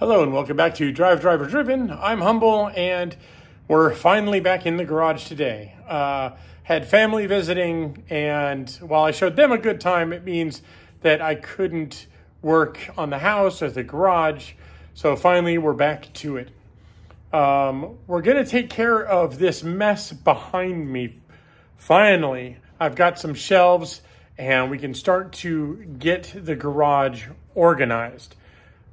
Hello and welcome back to Drive Driver Driven. I'm Humble and we're finally back in the garage today. Had family visiting, and while I showed them a good time, it means that I couldn't work on the house or the garage. So finally we're back to it. We're gonna take care of this mess behind me. Finally, I've got some shelves and we can start to get the garage organized.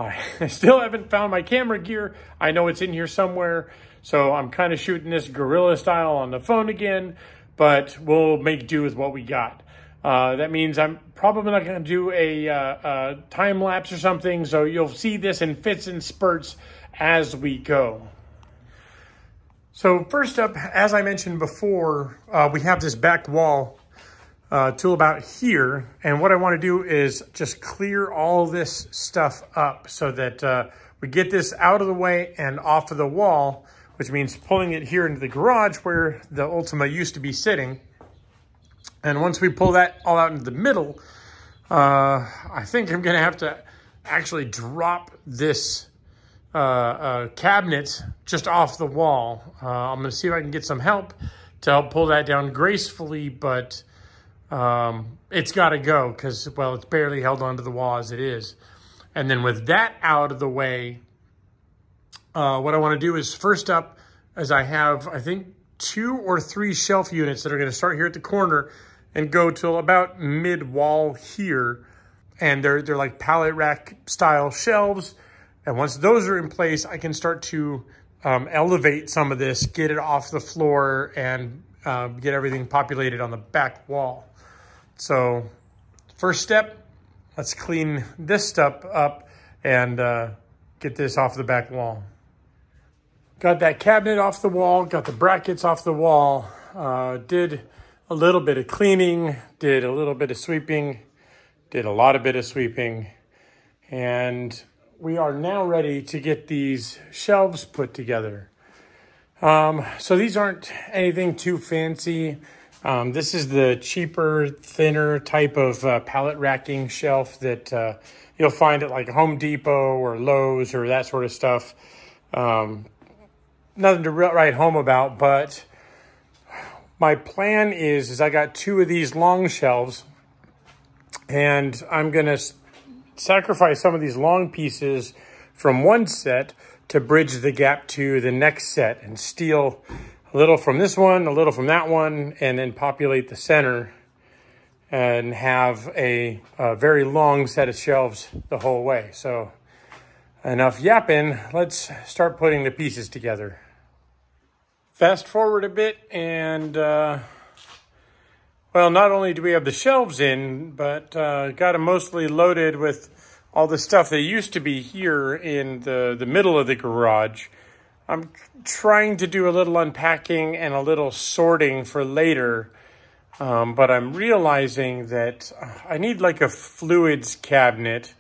I still haven't found my camera gear. I know it's in here somewhere, so I'm kind of shooting this guerrilla style on the phone again, but we'll make do with what we got. That means I'm probably not going to do a time lapse or something, so you'll see this in fits and spurts as we go. So first up, as I mentioned before, we have this back wall to about here, and what I want to do is just clear all this stuff up so that we get this out of the way and off of the wall, which means pulling it here into the garage where the Ultima used to be sitting. And once we pull that all out into the middle, I think I'm gonna have to actually drop this cabinet just off the wall. I'm gonna see if I can get some help to help pull that down gracefully, but it's got to go because, well, it's barely held onto the wall as it is. And then with that out of the way, what I want to do is first up, as I have, I think, 2 or 3 shelf units that are going to start here at the corner and go till about mid-wall here. And they're like pallet rack style shelves. And once those are in place, I can start to elevate some of this, get it off the floor, and get everything populated on the back wall. So first step, let's clean this stuff up and get this off the back wall. Got that cabinet off the wall, got the brackets off the wall, did a little bit of cleaning, did a little bit of sweeping, did a lot of bit of sweeping, and we are now ready to get these shelves put together. So these aren't anything too fancy. This is the cheaper, thinner type of pallet racking shelf that you'll find at like Home Depot or Lowe's or that sort of stuff. Nothing to write home about, but my plan is I got 2 of these long shelves, and I'm going to sacrifice some of these long pieces from one set to bridge the gap to the next set and steal a little from this one, a little from that one, and then populate the center and have a very long set of shelves the whole way. So enough yapping, let's start putting the pieces together. Fast forward a bit and, well, not only do we have the shelves in, but got them mostly loaded with all the stuff that used to be here in the middle of the garage. I'm trying to do a little unpacking and a little sorting for later, but I'm realizing that I need like a fluids cabinet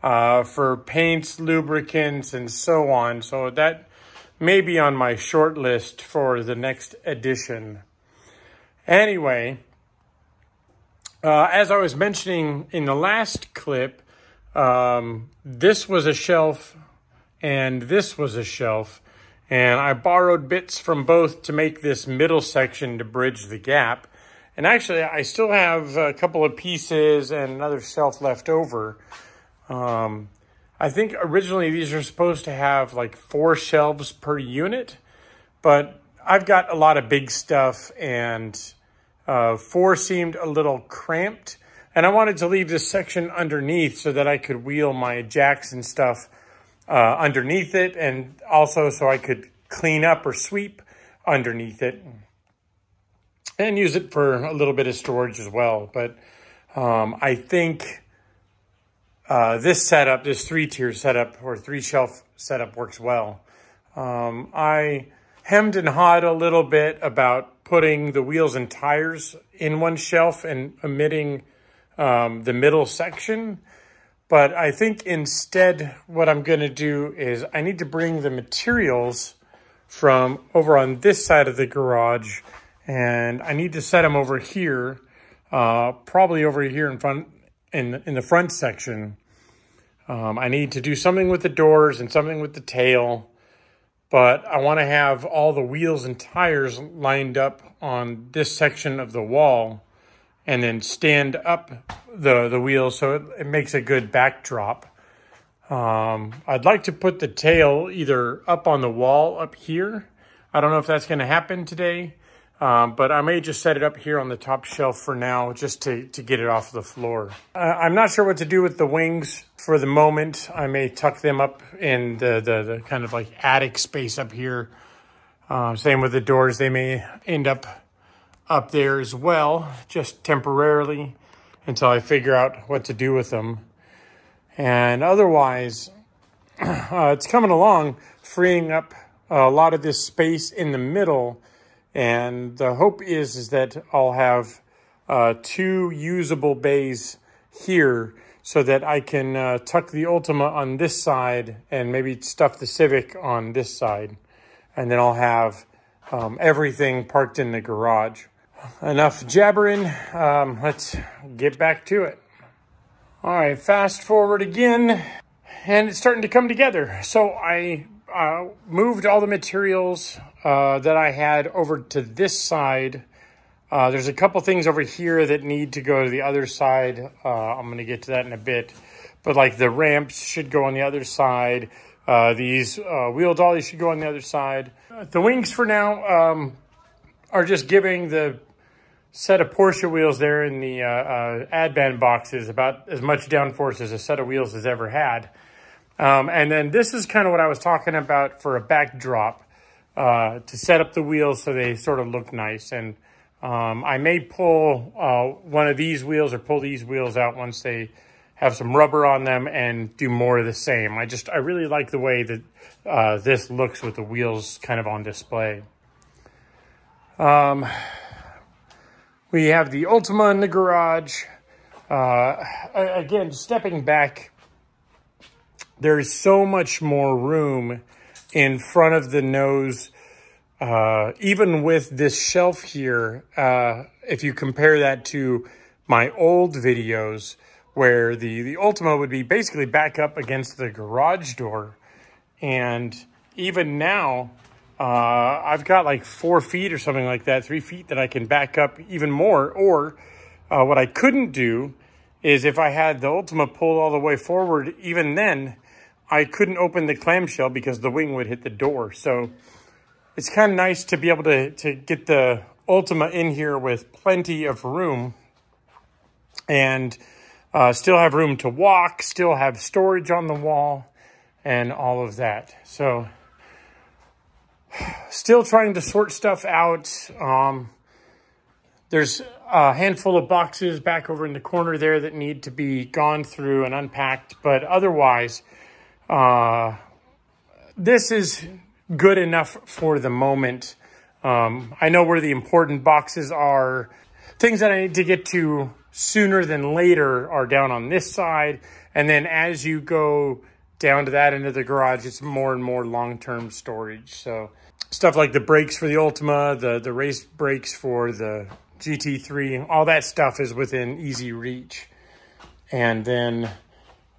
for paints, lubricants, and so on. So that may be on my short list for the next edition. Anyway, as I was mentioning in the last clip, this was a shelf and this was a shelf. And I borrowed bits from both to make this middle section to bridge the gap. And actually, I still have a couple of pieces and another shelf left over. I think originally these are supposed to have like 4 shelves per unit, but I've got a lot of big stuff, and 4 seemed a little cramped. And I wanted to leave this section underneath so that I could wheel my jacks and stuff underneath it, and also so I could clean up or sweep underneath it and use it for a little bit of storage as well. But I think this setup, this 3-tier setup or 3-shelf setup works well. I hemmed and hawed a little bit about putting the wheels and tires in one shelf and omitting the middle section. But I think instead what I'm going to do is I need to bring the materials from over on this side of the garage, and I need to set them over here, probably over here in front, in the front section. I need to do something with the doors and something with the tail, but I want to have all the wheels and tires lined up on this section of the wall and then stand up the wheels so it makes a good backdrop. I'd like to put the tail either up on the wall up here. I don't know if that's going to happen today, but I may just set it up here on the top shelf for now just to get it off the floor. I'm not sure what to do with the wings for the moment. I may tuck them up in the kind of like attic space up here. Same with the doors. They may end up there as well, just temporarily until I figure out what to do with them. And otherwise, it's coming along, freeing up a lot of this space in the middle. And the hope is that I'll have 2 usable bays here so that I can tuck the Ultima on this side and maybe stuff the Civic on this side. And then I'll have everything parked in the garage. Enough jabbering. Let's get back to it. All right, fast forward again, and it's starting to come together. So I moved all the materials that I had over to this side. There's a couple things over here that need to go to the other side. I'm going to get to that in a bit. But like the ramps should go on the other side. These wheel dollies should go on the other side. The wings for now are just giving the set of Porsche wheels there in the Advan boxes about as much downforce as a set of wheels has ever had. And then this is kind of what I was talking about for a backdrop to set up the wheels so they sort of look nice. And I may pull one of these wheels or pull these wheels out once they have some rubber on them and do more of the same. I really like the way that this looks with the wheels kind of on display. We have the Ultima in the garage. Again, stepping back, there's so much more room in front of the nose, even with this shelf here. If you compare that to my old videos, where the Ultima would be basically back up against the garage door. And even now, I've got like 4 feet or something like that, 3 feet that I can back up even more. Or what I couldn't do is if I had the Ultima pulled all the way forward, even then I couldn't open the clamshell because the wing would hit the door. So it's kind of nice to be able to get the Ultima in here with plenty of room and still have room to walk, still have storage on the wall and all of that. So still trying to sort stuff out. There's a handful of boxes back over in the corner there that need to be gone through and unpacked. But otherwise, this is good enough for the moment. I know where the important boxes are. Things that I need to get to sooner than later are down on this side. And then as you go down to that end of the garage, it's more and more long-term storage. So stuff like the brakes for the Ultima, the race brakes for the GT3, all that stuff is within easy reach. And then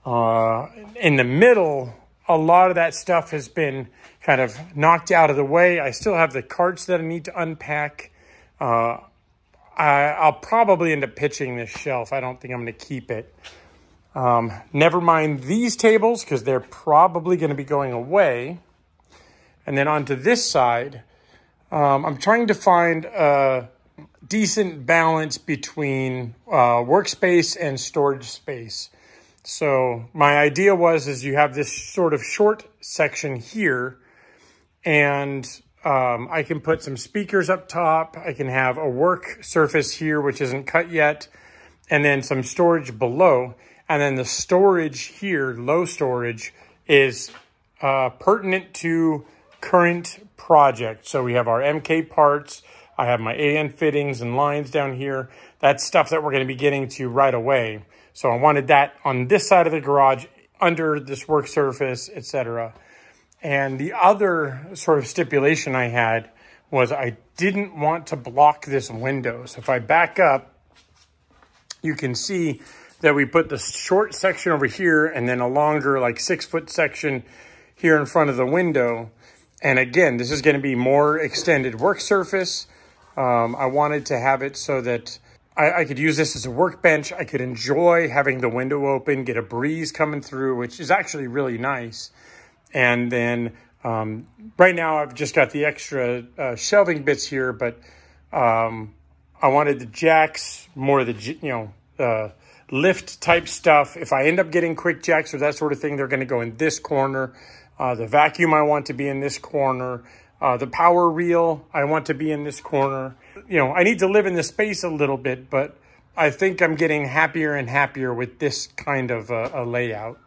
in the middle, a lot of that stuff has been kind of knocked out of the way. I still have the carts that I need to unpack. I'll probably end up pitching this shelf. I don't think I'm going to keep it. Never mind these tables because they're probably going to be going away. And then onto this side, I'm trying to find a decent balance between workspace and storage space. So my idea is you have this sort of short section here, and I can put some speakers up top. I can have a work surface here, which isn't cut yet, and then some storage below. And then the storage here, low storage, is pertinent to current project. So we have our MK parts. I have my AN fittings and lines down here. That's stuff that we're going to be getting to right away. So I wanted that on this side of the garage, under this work surface, etc. And the other sort of stipulation I had was I didn't want to block this window. So if I back up, you can see that we put the short section over here and then a longer, like 6-foot section here in front of the window. And again, this is going to be more extended work surface. I wanted to have it so that I could use this as a workbench. I could enjoy having the window open, get a breeze coming through, which is actually really nice. And then right now I've just got the extra shelving bits here, but I wanted the jacks, more of the, lift type stuff. If I end up getting quick jacks or that sort of thing, they're going to go in this corner. The vacuum I want to be in this corner. The power reel I want to be in this corner. I need to live in the space a little bit, but I think I'm getting happier and happier with this kind of a layout.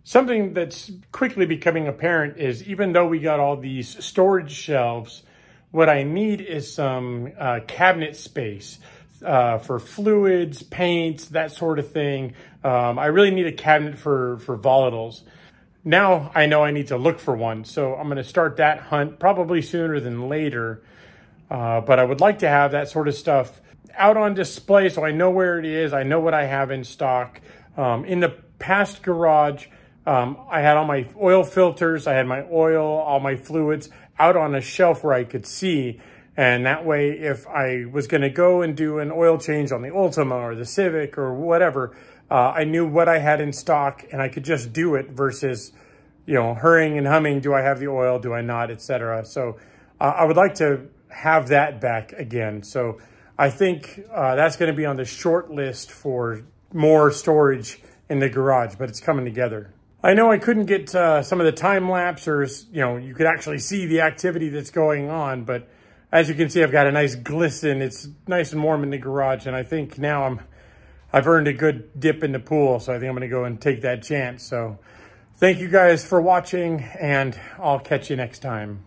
Something that's quickly becoming apparent is even though we got all these storage shelves, what I need is some cabinet space for fluids, paints, that sort of thing. I really need a cabinet for volatiles. Now I know I need to look for one, so I'm going to start that hunt probably sooner than later. But I would like to have that sort of stuff out on display so I know where it is. I know what I have in stock. In the past garage, I had all my oil filters, I had my oil, all my fluids out on a shelf where I could see. And that way, if I was going to go and do an oil change on the Ultima or the Civic or whatever, I knew what I had in stock and I could just do it versus, hurrying and humming. Do I have the oil? Do I not? Etc. So I would like to have that back again. So I think that's going to be on the short list for more storage in the garage, but it's coming together. I know I couldn't get some of the time lapse or, you could actually see the activity that's going on, but as you can see, I've got a nice glisten. It's nice and warm in the garage, and I think now I've earned a good dip in the pool, so I think I'm going to go and take that chance. So thank you guys for watching, and I'll catch you next time.